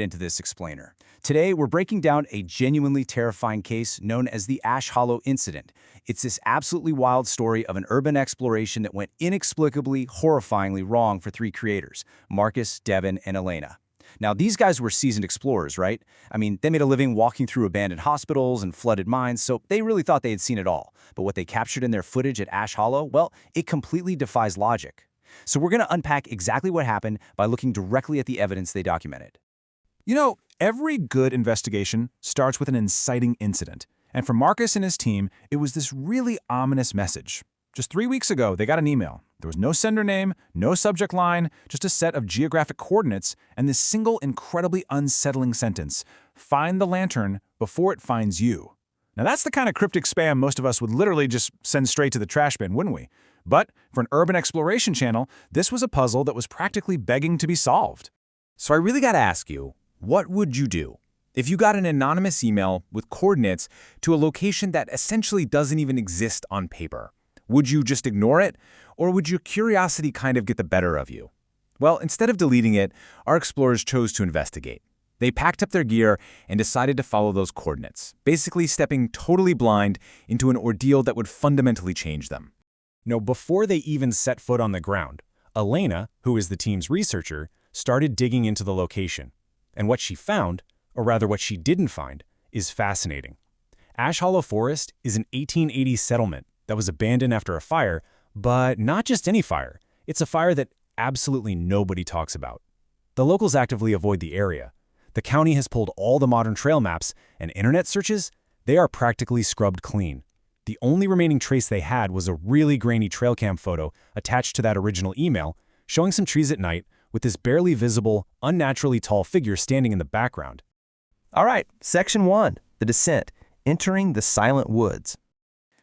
into this explainer. Today, we're breaking down a genuinely terrifying case known as the Ash Hollow Incident. It's this absolutely wild story of an urban exploration that went inexplicably, horrifyingly wrong for three creators, Marcus, Devin, and Elena. Now, these guys were seasoned explorers, right? I mean, they made a living walking through abandoned hospitals and flooded mines, so they really thought they had seen it all. But what they captured in their footage at Ash Hollow, well, it completely defies logic. So we're going to unpack exactly what happened by looking directly at the evidence they documented. You know, every good investigation starts with an inciting incident. And for Marcus and his team, it was this really ominous message. Just 3 weeks ago, they got an email. There was no sender name, no subject line, just a set of geographic coordinates, and this single incredibly unsettling sentence: find the lantern before it finds you. Now that's the kind of cryptic spam most of us would literally just send straight to the trash bin, wouldn't we? But for an urban exploration channel, this was a puzzle that was practically begging to be solved. So I really gotta ask you, what would you do if you got an anonymous email with coordinates to a location that essentially doesn't even exist on paper? Would you just ignore it, or would your curiosity kind of get the better of you? Well, instead of deleting it, our explorers chose to investigate. They packed up their gear and decided to follow those coordinates, basically stepping totally blind into an ordeal that would fundamentally change them. No, before they even set foot on the ground, Elena, who is the team's researcher, started digging into the location. And what she found, or rather what she didn't find, is fascinating. Ash Hollow Forest is an 1880s settlement that was abandoned after a fire, but not just any fire. It's a fire that absolutely nobody talks about. The locals actively avoid the area. The county has pulled all the modern trail maps, and internet searches, they are practically scrubbed clean. The only remaining trace they had was a really grainy trail cam photo attached to that original email, showing some trees at night with this barely visible, unnaturally tall figure standing in the background. All right, Section 1, the descent, entering the silent woods.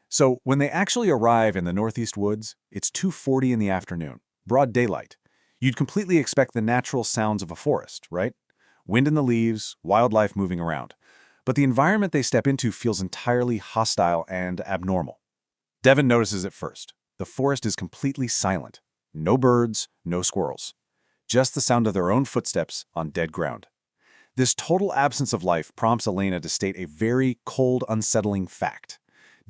So when they actually arrive in the Northeast Woods, it's 2:40 in the afternoon, broad daylight. You'd completely expect the natural sounds of a forest, right? Wind in the leaves, wildlife moving around. But the environment they step into feels entirely hostile and abnormal. Devin notices it first. The forest is completely silent. No birds, no squirrels. Just the sound of their own footsteps on dead ground. This total absence of life prompts Elena to state a very cold, unsettling fact.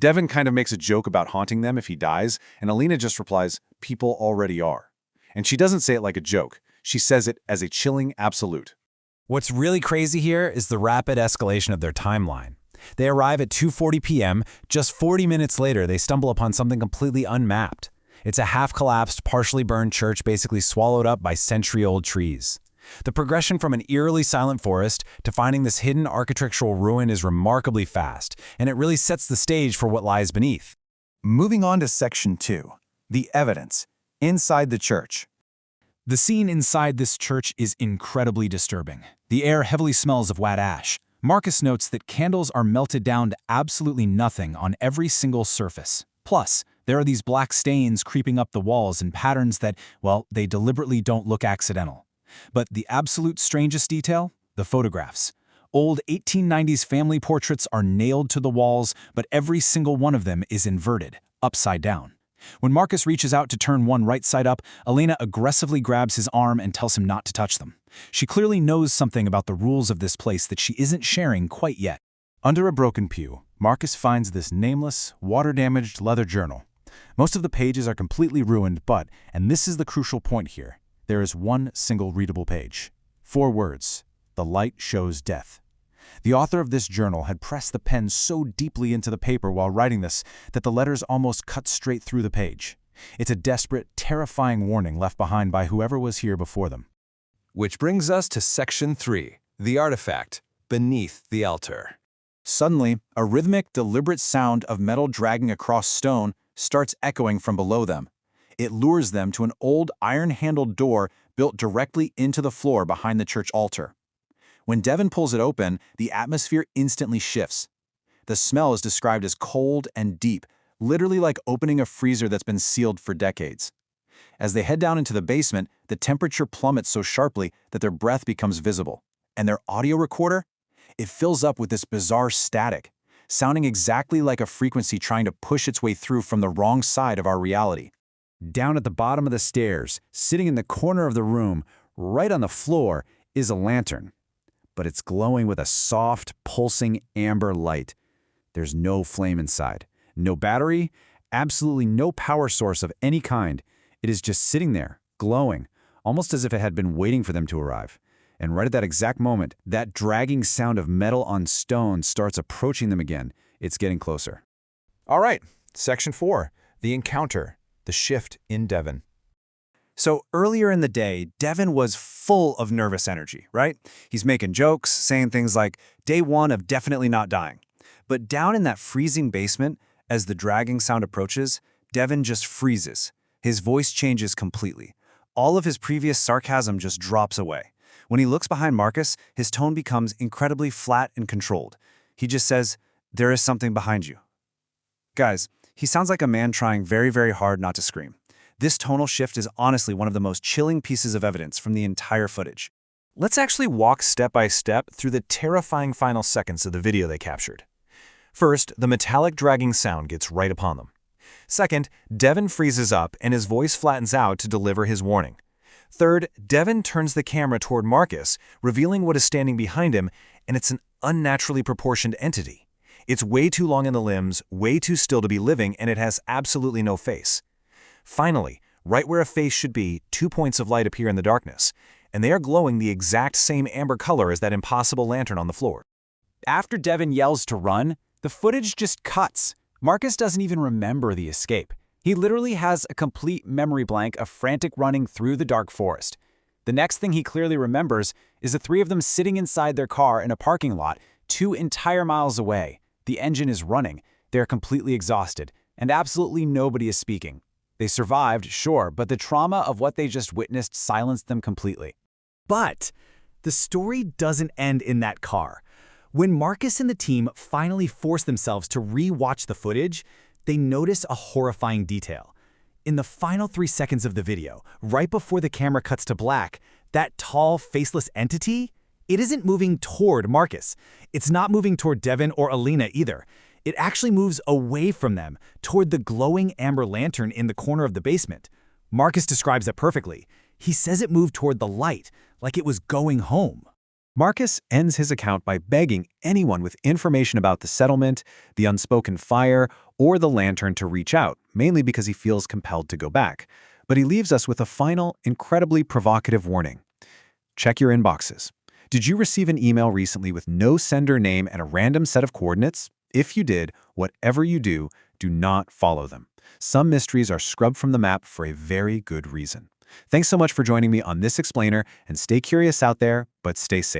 Devin kind of makes a joke about haunting them if he dies, and Elena just replies, "People already are." And she doesn't say it like a joke. She says it as a chilling absolute. What's really crazy here is the rapid escalation of their timeline. They arrive at 2:40 p.m. Just 40 minutes later, they stumble upon something completely unmapped. It's a half-collapsed, partially burned church basically swallowed up by century-old trees. The progression from an eerily silent forest to finding this hidden architectural ruin is remarkably fast, and it really sets the stage for what lies beneath. Moving on to Section 2, the evidence, inside the church. The scene inside this church is incredibly disturbing. The air heavily smells of wet ash. Marcus notes that candles are melted down to absolutely nothing on every single surface. Plus, there are these black stains creeping up the walls in patterns that, well, they deliberately don't look accidental. But the absolute strangest detail? The photographs. Old 1890s family portraits are nailed to the walls, but every single one of them is inverted, upside down. When Marcus reaches out to turn one right side up, Elena aggressively grabs his arm and tells him not to touch them. She clearly knows something about the rules of this place that she isn't sharing quite yet. Under a broken pew, Marcus finds this nameless, water-damaged leather journal. Most of the pages are completely ruined, but, and this is the crucial point here, there is one single readable page. 4 words: "The light shows death." The author of this journal had pressed the pen so deeply into the paper while writing this that the letters almost cut straight through the page. It's a desperate, terrifying warning left behind by whoever was here before them. Which brings us to Section 3, the artifact, beneath the altar. Suddenly, a rhythmic, deliberate sound of metal dragging across stone starts echoing from below them. It lures them to an old iron-handled door built directly into the floor behind the church altar. When Devin pulls it open, the atmosphere instantly shifts. The smell is described as cold and deep, literally like opening a freezer that's been sealed for decades. As they head down into the basement, the temperature plummets so sharply that their breath becomes visible. And their audio recorder? It fills up with this bizarre static, sounding exactly like a frequency trying to push its way through from the wrong side of our reality. Down at the bottom of the stairs, sitting in the corner of the room, right on the floor, is a lantern. but it's glowing with a soft, pulsing amber light. There's no flame inside, no battery, absolutely no power source of any kind. It is just sitting there, glowing, almost as if it had been waiting for them to arrive. And right at that exact moment, that dragging sound of metal on stone starts approaching them again. It's getting closer. All right, Section 4, the encounter, the shift in Devon. So earlier in the day, Devon was full of nervous energy, right? He's making jokes, saying things like, day one of definitely not dying. But down in that freezing basement, as the dragging sound approaches, Devon just freezes. His voice changes completely. All of his previous sarcasm just drops away. When he looks behind Marcus, his tone becomes incredibly flat and controlled. He just says, "There is something behind you." Guys, he sounds like a man trying very, very hard not to scream. This tonal shift is honestly one of the most chilling pieces of evidence from the entire footage. Let's actually walk step by step through the terrifying final seconds of the video they captured. First, the metallic dragging sound gets right upon them. Second, Devon freezes up and his voice flattens out to deliver his warning. Third, Devon turns the camera toward Marcus, revealing what is standing behind him, and it's an unnaturally proportioned entity. It's way too long in the limbs, way too still to be living, and it has absolutely no face. Finally, right where a face should be, 2 points of light appear in the darkness, and they are glowing the exact same amber color as that impossible lantern on the floor. After Devon yells to run, the footage just cuts. Marcus doesn't even remember the escape. He literally has a complete memory blank of frantic running through the dark forest. The next thing he clearly remembers is the three of them sitting inside their car in a parking lot 2 entire miles away. The engine is running, they're completely exhausted, and absolutely nobody is speaking. They survived, sure, but the trauma of what they just witnessed silenced them completely. But the story doesn't end in that car. When Marcus and the team finally force themselves to re-watch the footage, they notice a horrifying detail. In the final 3 seconds of the video, right before the camera cuts to black, that tall, faceless entity, it isn't moving toward Marcus. It's not moving toward Devon or Alina either. It actually moves away from them, toward the glowing amber lantern in the corner of the basement. Marcus describes it perfectly. He says it moved toward the light, like it was going home. Marcus ends his account by begging anyone with information about the settlement, the unspoken fire, or the lantern to reach out, mainly because he feels compelled to go back. But he leaves us with a final, incredibly provocative warning. Check your inboxes. Did you receive an email recently with no sender name and a random set of coordinates? If you did, whatever you do, do not follow them. Some mysteries are scrubbed from the map for a very good reason. Thanks so much for joining me on this explainer, and stay curious out there, but stay safe.